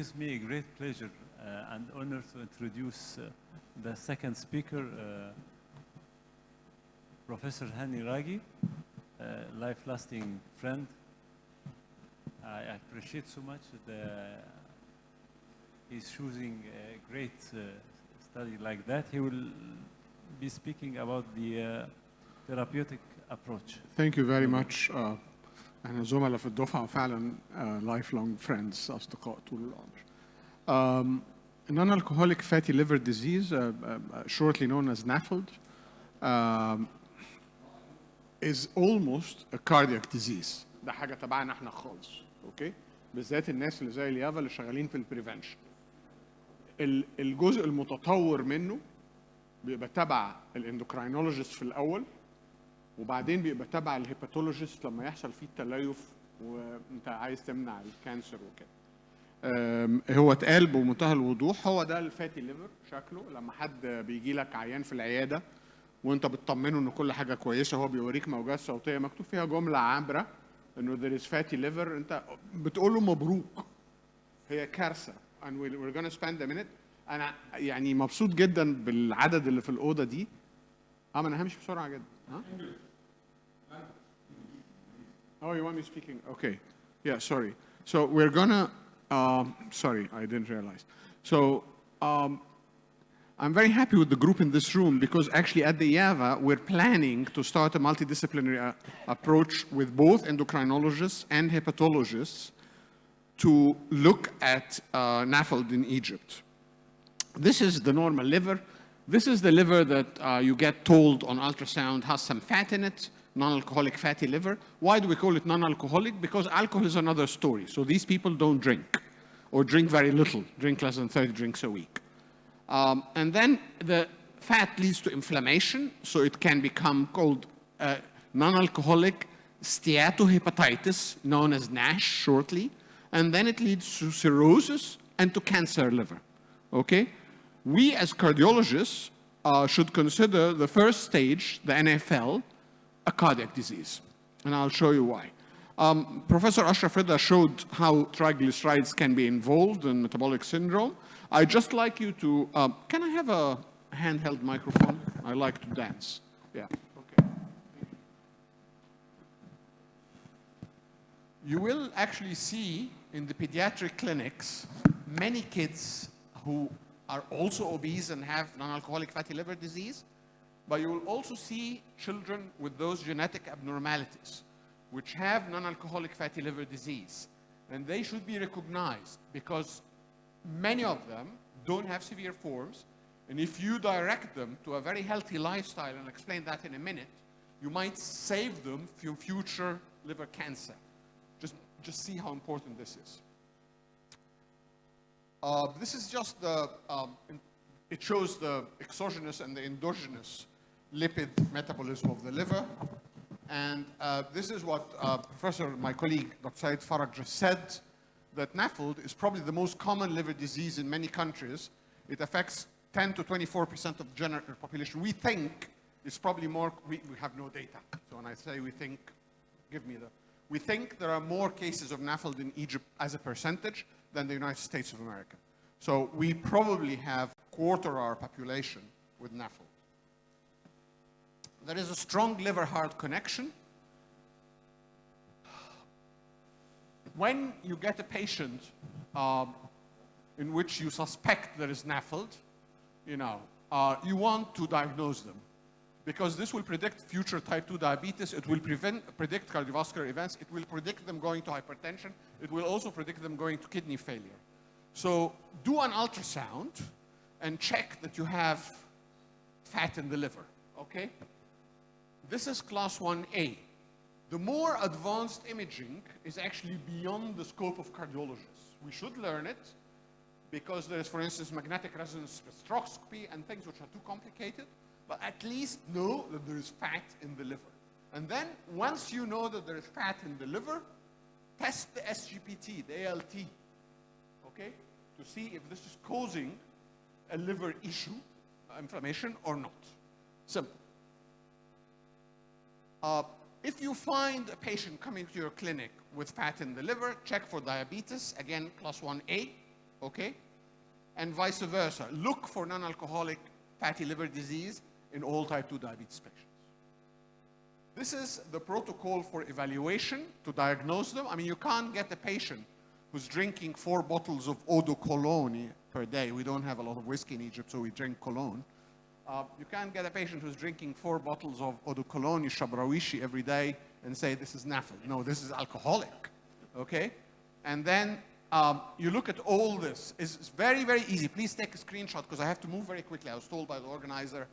gives me a great pleasure and honor to introduce the second speaker, Professor Hany Ragy, life-lasting friend. I appreciate so much he's choosing a great study like that. He will be speaking about the therapeutic approach. Thank you very much. احنا زملاء في الدفعة فعلا lifelong friends أصدقاء طول العمر. Non-alcoholic fatty liver disease, shortly known as NAFLD, is almost a cardiac disease. ده حاجة تبعنا احنا خالص، اوكي؟ بالذات الناس اللي زي اليافا اللي شغالين في البريفنشن. الجزء المتطور منه بيبقى تبع الاندوكراينولوجيست في الأول، وبعدين بيبقى تبع الهيباتولوجيست لما يحصل فيه التليف وانت عايز تمنع الكانسر وكده. هو اتقال بمنتهى الوضوح، هو ده الفاتي ليفر شكله. لما حد بيجي لك عيان في العياده وانت بتطمنه ان كل حاجه كويسه، هو بيوريك موجات صوتيه مكتوب فيها جمله عابره انه there is fatty liver، انت بتقول له مبروك. هي كارثه. and we're going to spend a minute. انا يعني مبسوط جدا بالعدد اللي في الاوضه دي. انا همشي بسرعه جدا. ها؟ Oh, you want me speaking? Okay. Yeah, sorry. So we're gonna, sorry, I didn't realize. So I'm very happy with the group in this room because actually at the IAVA, we're planning to start a multidisciplinary approach with both endocrinologists and hepatologists to look at NAFLD in Egypt. This is the normal liver. This is the liver that you get told on ultrasound has some fat in it, non-alcoholic fatty liver. Why do we call it non-alcoholic? Because alcohol is another story. So these people don't drink or drink very little, drink less than 30 drinks a week. And then the fat leads to inflammation, so it can become called non-alcoholic steatohepatitis, known as NASH shortly, and then it leads to cirrhosis and to cancer liver, okay? We as cardiologists should consider the first stage, the NFL, a cardiac disease, and I'll show you why. Professor Ashraf Rida showed how triglycerides can be involved in metabolic syndrome. I'd just like you to, can I have a handheld microphone? I like to dance. Yeah, okay. You will actually see in the pediatric clinics many kids who are also obese and have non-alcoholic fatty liver disease, but you will also see children with those genetic abnormalities which have non-alcoholic fatty liver disease. And they should be recognized because many of them don't have severe forms. And if you direct them to a very healthy lifestyle, and I'll explain that in a minute, you might save them from future liver cancer. Just see how important this is. This is just the, it shows the exogenous and the endogenous lipid metabolism of the liver. And this is what my colleague, Dr. Said Farag just said, that NAFLD is probably the most common liver disease in many countries. It affects 10 to 24% of the general population. We think it's probably more, we have no data. So when I say we think, give me the, we think there are more cases of NAFLD in Egypt as a percentage than the United States of America. So we probably have quarter our population with NAFLD. There is a strong liver-heart connection. When you get a patient in which you suspect there is NAFLD, you want to diagnose them because this will predict future type 2 diabetes. It will predict cardiovascular events. It will predict them going to hypertension. It will also predict them going to kidney failure. So do an ultrasound and check that you have fat in the liver, okay? This is class 1A. The more advanced imaging is actually beyond the scope of cardiologists. We should learn it because there is, for instance, magnetic resonance spectroscopy and things which are too complicated, but at least know that there is fat in the liver. And then once you know that there is fat in the liver, test the SGPT, the ALT, okay, to see if this is causing a liver issue, inflammation or not. Simple. If you find a patient coming to your clinic with fat in the liver, check for diabetes, again, class 1A. okay? And vice versa. Look for non-alcoholic fatty liver disease in all type 2 diabetes patients. This is the protocol for evaluation to diagnose them. I mean, you can't get a patient who's drinking 4 bottles of eau de cologne per day. We don't have a lot of whiskey in Egypt, so we drink cologne. You can't get a patient who's drinking 4 bottles of eau de cologne, shabrawishi, every day and say this is NAFLD. No, this is alcoholic, okay? And then you look at all this. It's very, very easy. Please take a screenshot because I have to move very quickly. I was told by the organizer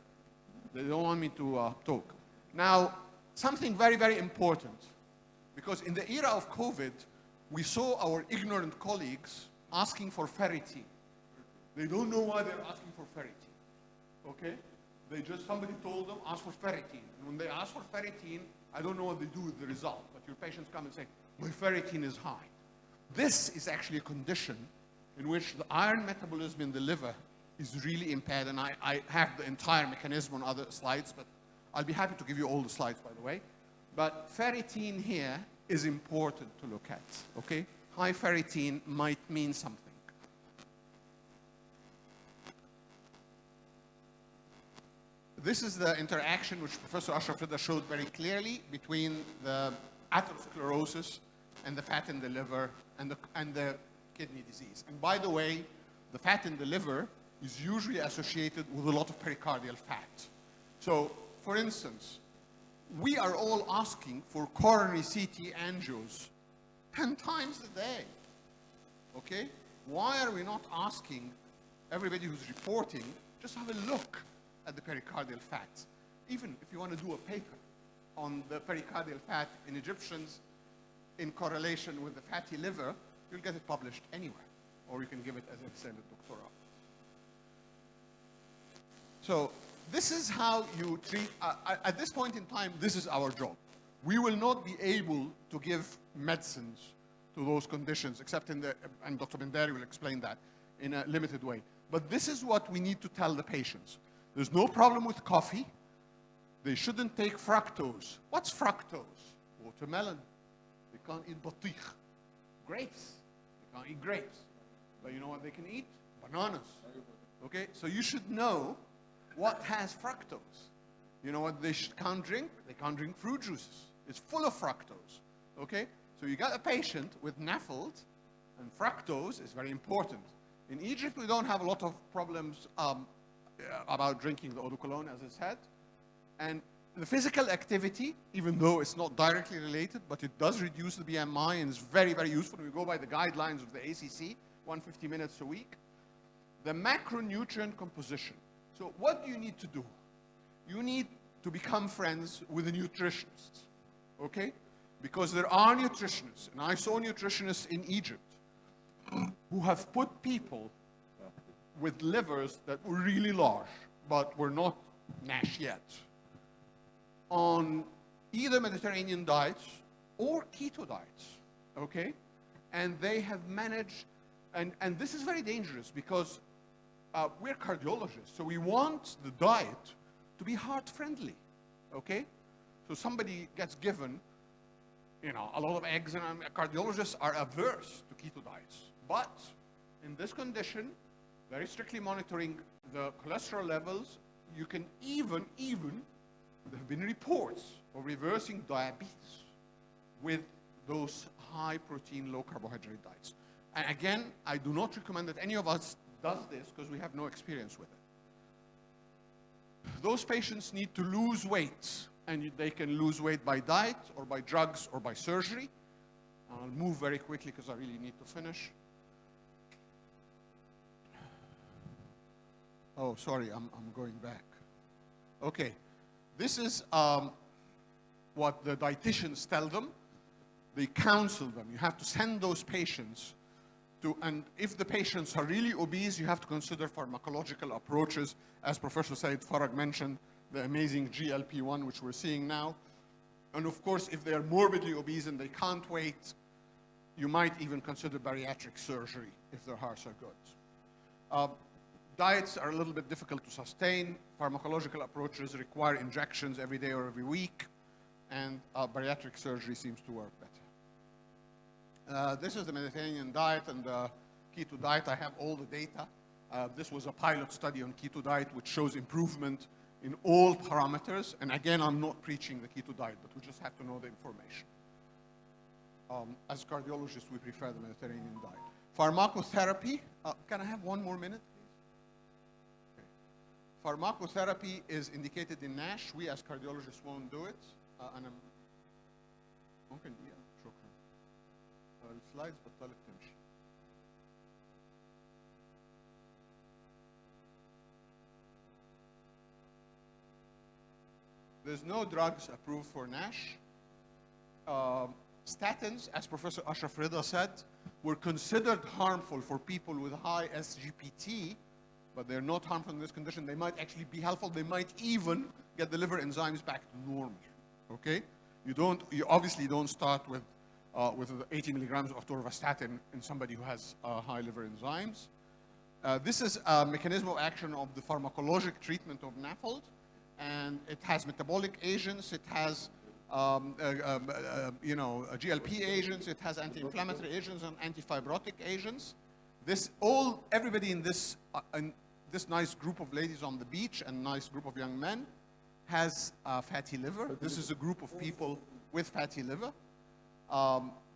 they don't want me to talk. Now, something very, very important, because in the era of COVID, we saw our ignorant colleagues asking for ferritin. They don't know why they're asking for ferritin, okay? Somebody told them, ask for ferritin. And when they ask for ferritin, I don't know what they do with the result, but your patients come and say, my ferritin is high. This is actually a condition in which the iron metabolism in the liver is really impaired, and I have the entire mechanism on other slides, but I'll be happy to give you all the slides, by the way. But ferritin here is important to look at, okay? High ferritin might mean something. This is the interaction which Professor Ashraf Rida showed very clearly between the atherosclerosis and the fat in the liver and the kidney disease. And by the way, the fat in the liver is usually associated with a lot of pericardial fat. So, for instance, we are all asking for coronary CT angios 10 times a day, okay? Why are we not asking everybody who's reporting, just have a look at the pericardial fat? Even if you want to do a paper on the pericardial fat in Egyptians in correlation with the fatty liver, you'll get it published anywhere, or you can give it as a extended doctoral. So this is how you treat, at this point in time, this is our job. We will not be able to give medicines to those conditions, except and Dr. Bendari will explain that in a limited way. But this is what we need to tell the patients. There's no problem with coffee. They shouldn't take fructose. What's fructose? Watermelon. They can't eat batikh. Grapes. They can't eat grapes. But you know what they can eat? Bananas. Okay, so you should know what has fructose. You know what they can't drink? They can't drink fruit juices. It's full of fructose. Okay, so you got a patient with NAFLD, and fructose is very important. In Egypt, we don't have a lot of problems about drinking the eau de cologne, as I said. And the physical activity, even though it's not directly related, but it does reduce the BMI and is very, very useful. We go by the guidelines of the ACC, 150 minutes a week. The macronutrient composition. So what do you need to do? You need to become friends with the nutritionists, okay? Because there are nutritionists, and I saw nutritionists in Egypt who have put people with livers that were really large, but were not NASH yet, on either Mediterranean diets or keto diets, okay? And they have managed, and this is very dangerous because we're cardiologists, so we want the diet to be heart-friendly, okay? So somebody gets given, you know, a lot of eggs, and cardiologists are averse to keto diets. But in this condition, very strictly monitoring the cholesterol levels, you can even, there have been reports of reversing diabetes with those high-protein, low-carbohydrate diets. And again, I do not recommend that any of us does this because we have no experience with it. Those patients need to lose weight, and they can lose weight by diet or by drugs or by surgery. I'll move very quickly because I really need to finish. Oh, sorry, I'm going back. Okay, this is what the dietitians tell them. They counsel them. You have to send those patients to, and if the patients are really obese, you have to consider pharmacological approaches. As Professor Said Farag mentioned, the amazing GLP-1, which we're seeing now. And of course, if they are morbidly obese and they can't wait, you might even consider bariatric surgery if their hearts are good. Diets are a little bit difficult to sustain. Pharmacological approaches require injections every day or every week, and bariatric surgery seems to work better. This is the Mediterranean diet, and keto diet. I have all the data. This was a pilot study on keto diet, which shows improvement in all parameters. And again, I'm not preaching the keto diet, but we just have to know the information. As cardiologists, we prefer the Mediterranean diet. Pharmacotherapy. Can I have 1 more minute, please? Okay. Pharmacotherapy is indicated in NASH. We as cardiologists won't do it. And ممكن دقيقة؟ شكرا. السلايدز بطلت تمشي. There's no drugs approved for NASH. Statins, as Professor Ashraf Rida said, were considered harmful for people with high SGPT, but they're not harmful in this condition. They might actually be helpful. They might even get the liver enzymes back to normal. Okay? You obviously don't start with 80 milligrams of atorvastatin in somebody who has high liver enzymes. This is a mechanism of action of the pharmacologic treatment of NAFLD, and it has metabolic agents, it has GLP agents, it has anti-inflammatory agents and anti-fibrotic agents. Everybody in this nice group of ladies on the beach and nice group of young men has fatty liver. This is a group of people with fatty liver.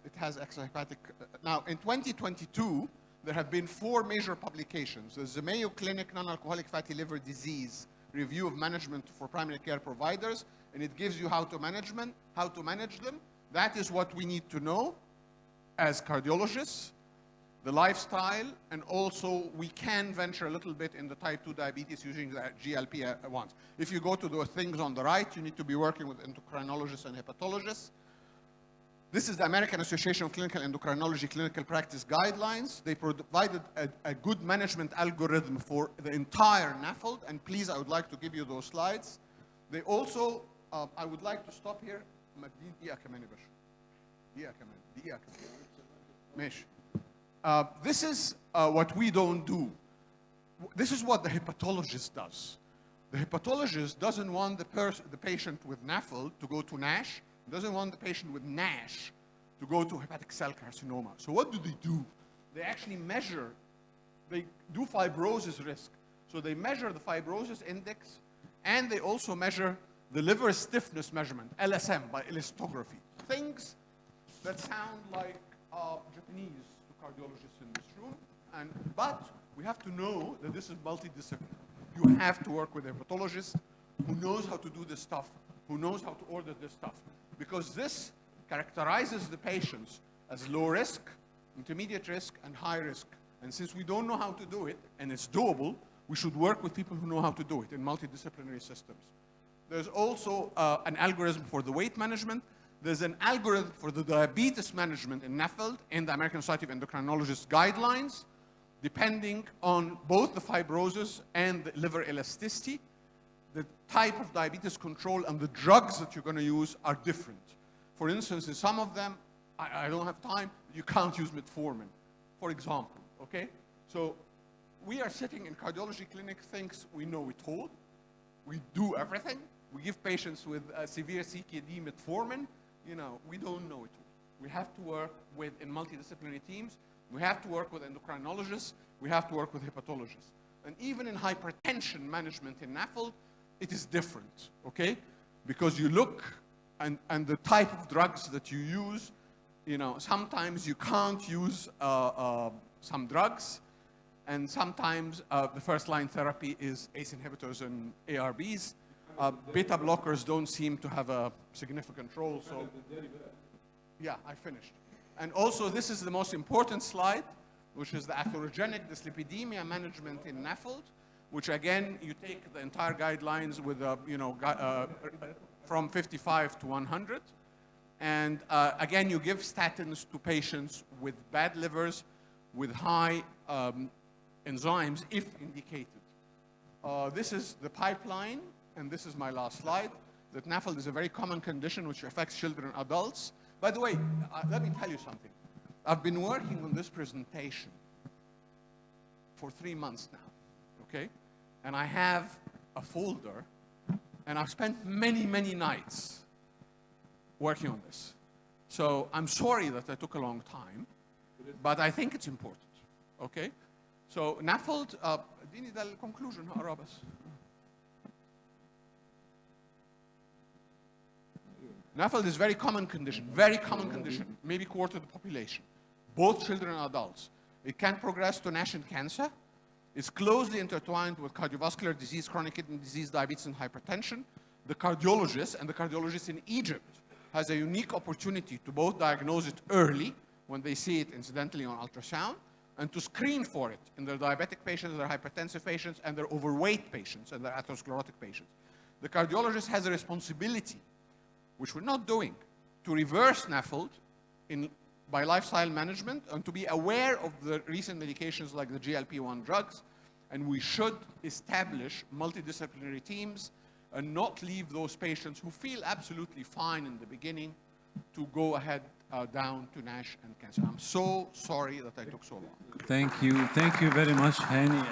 It has extrahepatic. Now, in 2022, there have been 4 major publications. There's the Mayo Clinic Non-Alcoholic Fatty Liver Disease Review of Management for Primary Care Providers, and it gives you how to manage them. That is what we need to know as cardiologists, the lifestyle, and also we can venture a little bit in the type 2 diabetes using the GLP-1s. If you go to the things on the right, you need to be working with endocrinologists and hepatologists. This is the American Association of Clinical Endocrinology Clinical Practice Guidelines. They provided a good management algorithm for the entire NAFLD, and please, I would like to give you those slides. They also, I would like to stop here. This is what we don't do. This is what the hepatologist does. The hepatologist doesn't want the patient with NAFLD to go to NASH, doesn't want the patient with NASH to go to hepatic cell carcinoma. So what do? They actually measure, they do fibrosis risk. So they measure the fibrosis index, and they also measure the liver stiffness measurement, LSM, by elastography. Things that sound like Japanese to cardiologists in this room, but we have to know that this is multidisciplinary. You have to work with a hepatologist who knows how to do this stuff, who knows how to order this stuff, because this characterizes the patients as low risk, intermediate risk, and high risk. And since we don't know how to do it, and it's doable, we should work with people who know how to do it in multidisciplinary systems. There's also an algorithm for the weight management. There's an algorithm for the diabetes management in NAFLD in the American Society of Endocrinologists guidelines, depending on both the fibrosis and the liver elasticity. The type of diabetes control and the drugs that you're going to use are different. For instance, in some of them, I don't have time, you can't use metformin, for example, okay? So we are sitting in cardiology clinic, thinks we know it all. We do everything. We give patients with severe CKD metformin. We don't know it all. We have to work in multidisciplinary teams. We have to work with endocrinologists. We have to work with hepatologists. And even in hypertension management in NAFLD, it is different, okay? Because you look and the type of drugs that you use, sometimes you can't use some drugs, and sometimes the first-line therapy is ACE inhibitors and ARBs. Beta blockers don't seem to have a significant role, so... Yeah, I finished. And also, this is the most important slide, which is the atherogenic dyslipidemia management in NAFLD, which again, you take the entire guidelines with, from 55 to 100. And again, you give statins to patients with bad livers, with high enzymes, if indicated. This is the pipeline, and this is my last slide, that NAFLD is a very common condition which affects children and adults. By the way, let me tell you something. I've been working on this presentation for 3 months now, okay? And I have a folder, and I've spent many, many nights working on this. So I'm sorry that I took a long time, but I think it's important. Okay? So NAFLD, اديني ده الكونكلوجن هقراه بس. NAFLD is very common condition, maybe quarter of the population, both children and adults. It can progress to NASH and cancer. It's closely intertwined with cardiovascular disease, chronic kidney disease, diabetes, and hypertension. The cardiologist in Egypt has a unique opportunity to both diagnose it early, when they see it incidentally on ultrasound, and to screen for it in their diabetic patients, their hypertensive patients, and their overweight patients, and their atherosclerotic patients. The cardiologist has a responsibility, which we're not doing, to reverse NAFLD by lifestyle management and to be aware of the recent medications like the GLP-1 drugs. And we should establish multidisciplinary teams and not leave those patients who feel absolutely fine in the beginning to go ahead down to NASH and cancer. I'm so sorry that I took so long. Thank you very much, Hany.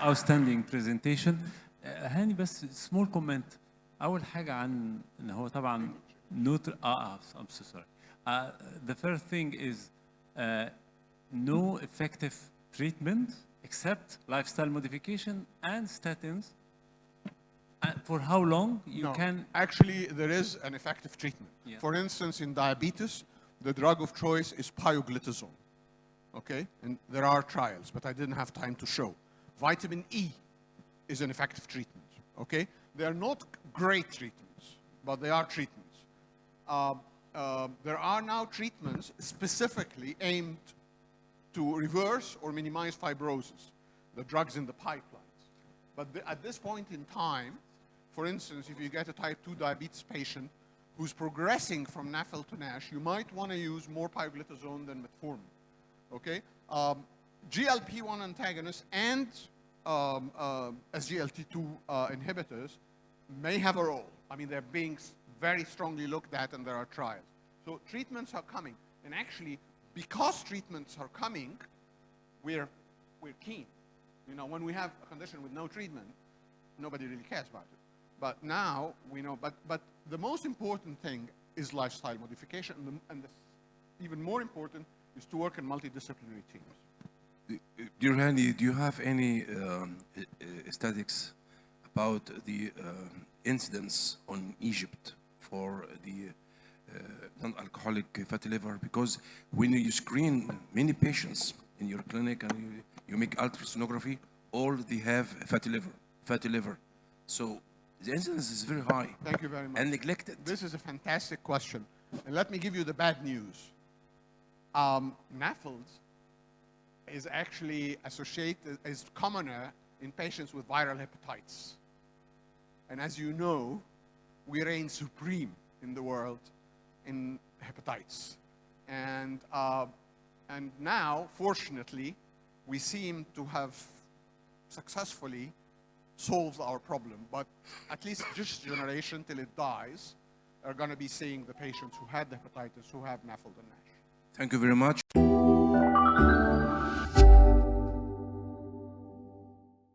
Outstanding presentation. هاني بس small comment. أول حاجة عن إن هو طبعًا I'm so sorry. The first thing is no effective treatment except lifestyle modification and statins. For how long you can? Actually, there is an effective treatment. Yeah. For instance, in diabetes, the drug of choice is pioglitazone. Okay, and there are trials, but I didn't have time to show. Vitamin E is an effective treatment. Okay, they are not great treatments, but they are treatments. There are now treatments specifically aimed to reverse or minimize fibrosis, the drugs in the pipelines. But at this point in time, for instance, if you get a type 2 diabetes patient who's progressing from NAFLD to NASH, you might want to use more pioglitazone than metformin. Okay? GLP-1 antagonists and SGLT2 inhibitors may have a role. I mean, they're being very strongly looked at, and there are trials. So treatments are coming. And actually, because treatments are coming, we're keen. You know, when we have a condition with no treatment, nobody really cares about it. But now we know, but the most important thing is lifestyle modification, and even more important is to work in multidisciplinary teams. Dear Hany, do you have any statistics about the incidence on Egypt for the non-alcoholic fatty liver? Because when you screen many patients in your clinic and you make ultrasonography, all they have fatty liver. So the incidence is very high. Thank you very much. And neglected. This is a fantastic question. And let me give you the bad news. NAFLD is actually associated, is commoner in patients with viral hepatitis. And as you know, we reign supreme in the world in hepatitis. And now, fortunately, we seem to have successfully solved our problem. But at least this generation, till it dies, are going to be seeing the patients who had the hepatitis, who have NAFLD and NASH. Thank you very much.